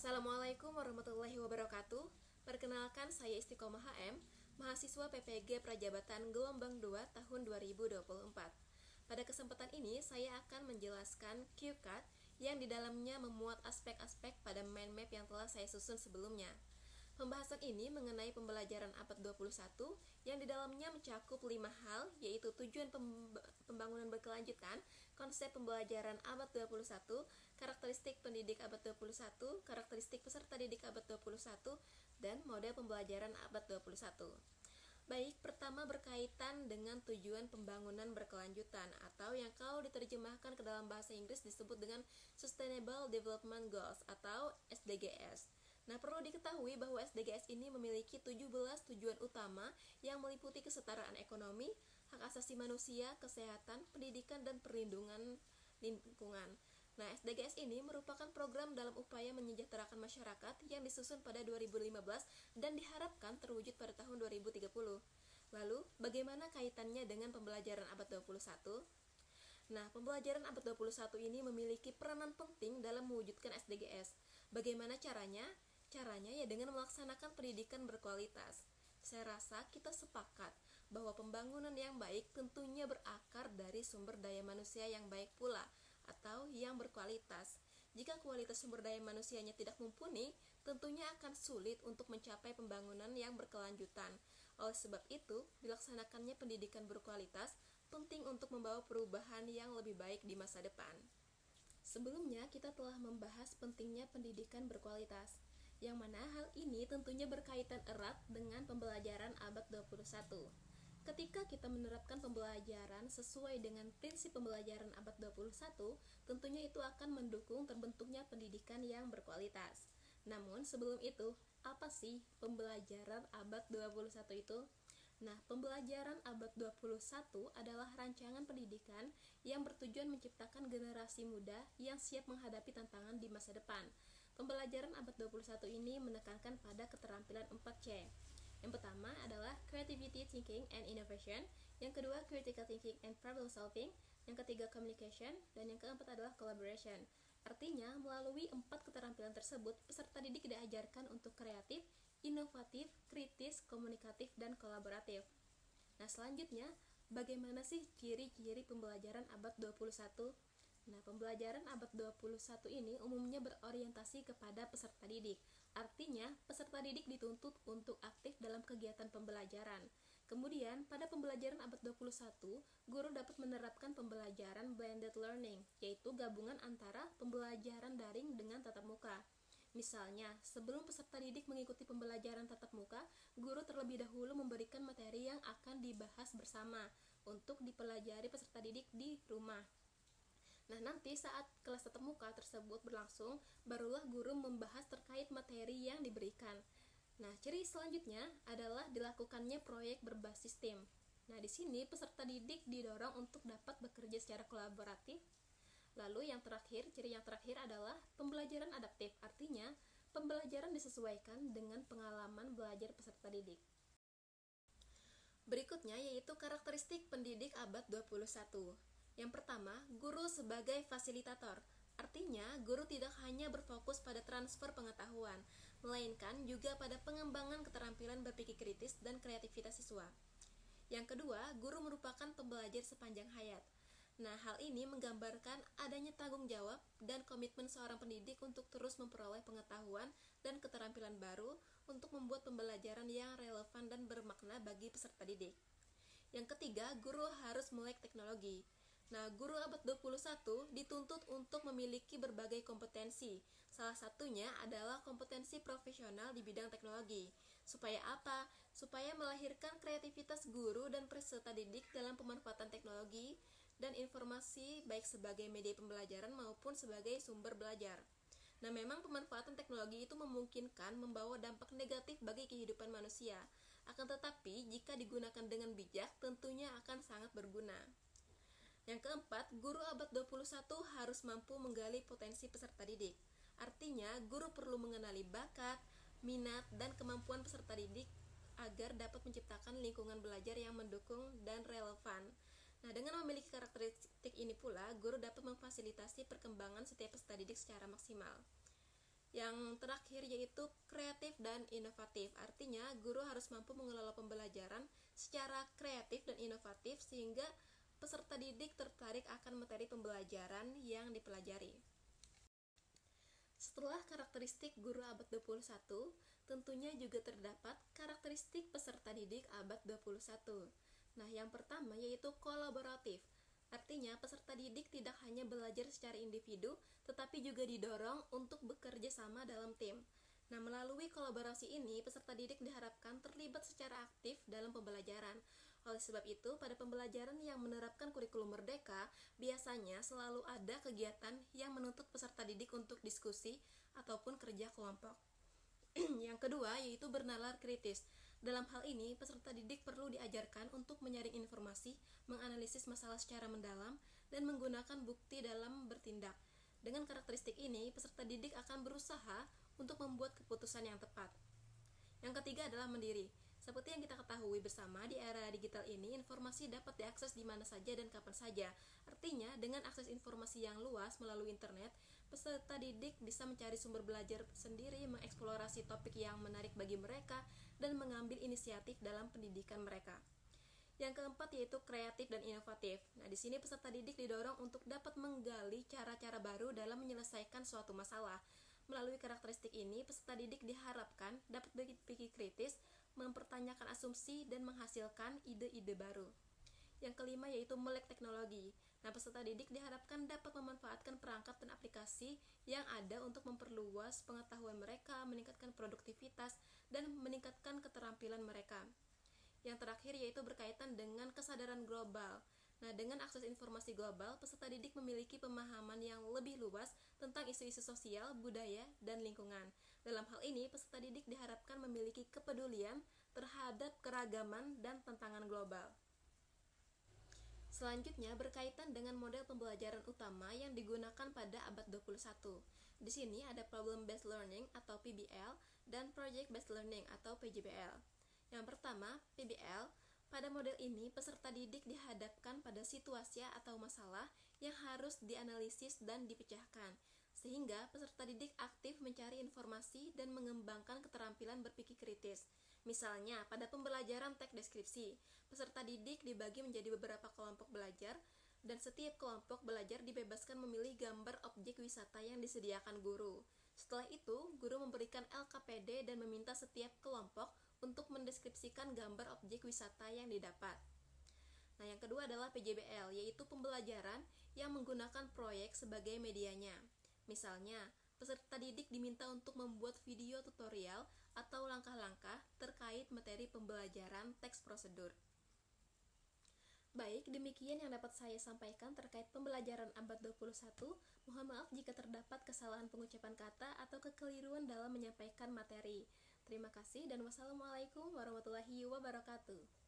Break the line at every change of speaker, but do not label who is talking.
Assalamualaikum warahmatullahi wabarakatuh. Perkenalkan, saya Istiqomah HM, mahasiswa PPG Prajabatan Gelombang 2 tahun 2024. Pada kesempatan ini, saya akan menjelaskan QCAD yang di dalamnya memuat aspek-aspek pada mind map yang telah saya susun sebelumnya. Pembahasan ini mengenai pembelajaran abad 21 yang di dalamnya mencakup 5 hal, yaitu tujuan pembangunan berkelanjutan, konsep pembelajaran abad 21, karakteristik pendidik abad 21, karakteristik peserta didik abad 21, dan model pembelajaran abad 21. Baik, pertama berkaitan dengan tujuan pembangunan berkelanjutan atau yang kalau diterjemahkan ke dalam bahasa Inggris disebut dengan Sustainable Development Goals atau SDGs. Nah, perlu diketahui bahwa SDGs ini memiliki 17 tujuan utama yang meliputi kesetaraan ekonomi, hak asasi manusia, kesehatan, pendidikan, dan perlindungan lingkungan. Nah, SDGs ini merupakan program dalam upaya menyejahterakan masyarakat yang disusun pada 2015 dan diharapkan terwujud pada tahun 2030. Lalu, bagaimana kaitannya dengan pembelajaran abad 21? Nah, pembelajaran abad 21 ini memiliki peranan penting dalam mewujudkan SDGs. Bagaimana caranya? Caranya ya dengan melaksanakan pendidikan berkualitas. Saya rasa kita sepakat bahwa pembangunan yang baik tentunya berakar dari sumber daya manusia yang baik pula atau yang berkualitas. Jika kualitas sumber daya manusianya tidak mumpuni, tentunya akan sulit untuk mencapai pembangunan yang berkelanjutan. Oleh sebab itu, dilaksanakannya pendidikan berkualitas penting untuk membawa perubahan yang lebih baik di masa depan. Sebelumnya, kita telah membahas pentingnya pendidikan berkualitas, yang mana hal ini tentunya berkaitan erat dengan pembelajaran abad 21. Ketika kita menerapkan pembelajaran sesuai dengan prinsip pembelajaran abad 21, tentunya itu akan mendukung terbentuknya pendidikan yang berkualitas. Namun sebelum itu, apa sih pembelajaran abad 21 itu? Nah, pembelajaran abad 21 adalah rancangan pendidikan yang bertujuan menciptakan generasi muda yang siap menghadapi tantangan di masa depan. Pembelajaran abad 21 ini menekankan pada keterampilan 4C. Yang pertama adalah Creativity, Thinking, and Innovation. Yang kedua, Critical Thinking and Problem Solving. Yang ketiga, Communication. Dan yang keempat adalah Collaboration. Artinya, melalui 4 keterampilan tersebut, peserta didik diajarkan untuk kreatif, inovatif, kritis, komunikatif, dan kolaboratif. Nah, selanjutnya, bagaimana sih ciri-ciri pembelajaran abad 21? Nah, pembelajaran abad 21 ini umumnya berorientasi kepada peserta didik. Artinya, peserta didik dituntut untuk aktif dalam kegiatan pembelajaran. Kemudian, pada pembelajaran abad 21, guru dapat menerapkan pembelajaran blended learning, yaitu gabungan antara pembelajaran daring dengan tatap muka. Misalnya, sebelum peserta didik mengikuti pembelajaran tatap muka, guru terlebih dahulu memberikan materi yang akan dibahas bersama untuk dipelajari peserta didik di rumah. Nah, nanti saat kelas tatap muka tersebut berlangsung, barulah guru membahas terkait materi yang diberikan. Nah, ciri selanjutnya adalah dilakukannya proyek berbasis tim. Nah, di sini peserta didik didorong untuk dapat bekerja secara kolaboratif. Lalu yang terakhir, ciri yang terakhir adalah pembelajaran adaptif. Artinya, pembelajaran disesuaikan dengan pengalaman belajar peserta didik. Berikutnya yaitu karakteristik pendidik abad 21. Yang pertama, guru sebagai fasilitator. Artinya, guru tidak hanya berfokus pada transfer pengetahuan, melainkan juga pada pengembangan keterampilan berpikir kritis dan kreativitas siswa. Yang kedua, guru merupakan pembelajar sepanjang hayat. Nah, hal ini menggambarkan adanya tanggung jawab dan komitmen seorang pendidik untuk terus memperoleh pengetahuan dan keterampilan baru untuk membuat pembelajaran yang relevan dan bermakna bagi peserta didik. Yang ketiga, guru harus melek teknologi. Nah, guru abad 21 dituntut untuk memiliki berbagai kompetensi. Salah satunya adalah kompetensi profesional di bidang teknologi. Supaya apa? Supaya melahirkan kreativitas guru dan peserta didik dalam pemanfaatan teknologi dan informasi baik sebagai media pembelajaran maupun sebagai sumber belajar. Nah, memang pemanfaatan teknologi itu memungkinkan membawa dampak negatif bagi kehidupan manusia. Akan tetapi, jika digunakan dengan bijak, tentunya akan sangat berguna. Yang keempat, guru abad 21 harus mampu menggali potensi peserta didik. Artinya, guru perlu mengenali bakat, minat, dan kemampuan peserta didik agar dapat menciptakan lingkungan belajar yang mendukung dan relevan. Nah, dengan memiliki karakteristik ini pula, guru dapat memfasilitasi perkembangan setiap peserta didik secara maksimal. Yang terakhir yaitu kreatif dan inovatif. Artinya, guru harus mampu mengelola pembelajaran secara kreatif dan inovatif sehingga peserta didik tertarik akan materi pembelajaran yang dipelajari. Setelah karakteristik guru abad 21, tentunya juga terdapat karakteristik peserta didik abad 21. Nah, yang pertama yaitu kolaboratif. Artinya, peserta didik tidak hanya belajar secara individu, tetapi juga didorong untuk bekerja sama dalam tim. Nah, melalui kolaborasi ini, peserta didik diharapkan terlibat secara aktif dalam pembelajaran. Oleh sebab itu, pada pembelajaran yang menerapkan kurikulum merdeka, biasanya selalu ada kegiatan yang menuntut peserta didik untuk diskusi ataupun kerja kelompok. Yang kedua, yaitu bernalar kritis. Dalam hal ini, peserta didik perlu diajarkan untuk menyaring informasi, menganalisis masalah secara mendalam, dan menggunakan bukti dalam bertindak. Dengan karakteristik ini, peserta didik akan berusaha untuk membuat keputusan yang tepat. Yang ketiga adalah mandiri. Seperti yang kita ketahui bersama, di era digital ini, informasi dapat diakses di mana saja dan kapan saja. Artinya, dengan akses informasi yang luas melalui internet, peserta didik bisa mencari sumber belajar sendiri, mengeksplorasi topik yang menarik bagi mereka, dan mengambil inisiatif dalam pendidikan mereka. Yang keempat yaitu kreatif dan inovatif. Nah, di sini peserta didik didorong untuk dapat menggali cara-cara baru dalam menyelesaikan suatu masalah. Melalui karakteristik ini, peserta didik diharapkan dapat berpikir kritis, mempertanyakan asumsi, dan menghasilkan ide-ide baru. Yang kelima yaitu melek teknologi. Nah, peserta didik diharapkan dapat memanfaatkan perangkat dan aplikasi yang ada untuk memperluas pengetahuan mereka, meningkatkan produktivitas, dan meningkatkan keterampilan mereka. Yang terakhir yaitu berkaitan dengan kesadaran global. Nah, dengan akses informasi global, peserta didik memiliki pemahaman yang lebih luas tentang isu-isu sosial, budaya, dan lingkungan. Dalam hal ini, peserta didik diharapkan memiliki kepedulian terhadap keragaman dan tantangan global. Selanjutnya, berkaitan dengan model pembelajaran utama yang digunakan pada abad 21. Di sini ada Problem Based Learning atau PBL dan Project Based Learning atau PJBL. Yang pertama, PBL. Pada model ini, peserta didik dihadapkan pada situasi atau masalah yang harus dianalisis dan dipecahkan, sehingga peserta didik aktif mencari informasi dan mengembangkan keterampilan berpikir kritis. Misalnya, pada pembelajaran teks deskripsi, peserta didik dibagi menjadi beberapa kelompok belajar, dan setiap kelompok belajar dibebaskan memilih gambar objek wisata yang disediakan guru. Setelah itu, guru memberikan LKPD dan meminta setiap kelompok untuk mendeskripsikan gambar objek wisata yang didapat. Nah, yang kedua adalah PJBL, yaitu pembelajaran yang menggunakan proyek sebagai medianya. Misalnya, peserta didik diminta untuk membuat video tutorial atau langkah-langkah terkait materi pembelajaran teks prosedur. Baik, demikian yang dapat saya sampaikan terkait pembelajaran abad 21. Mohon maaf jika terdapat kesalahan pengucapan kata atau kekeliruan dalam menyampaikan materi. Terima kasih dan wassalamualaikum warahmatullahi wabarakatuh.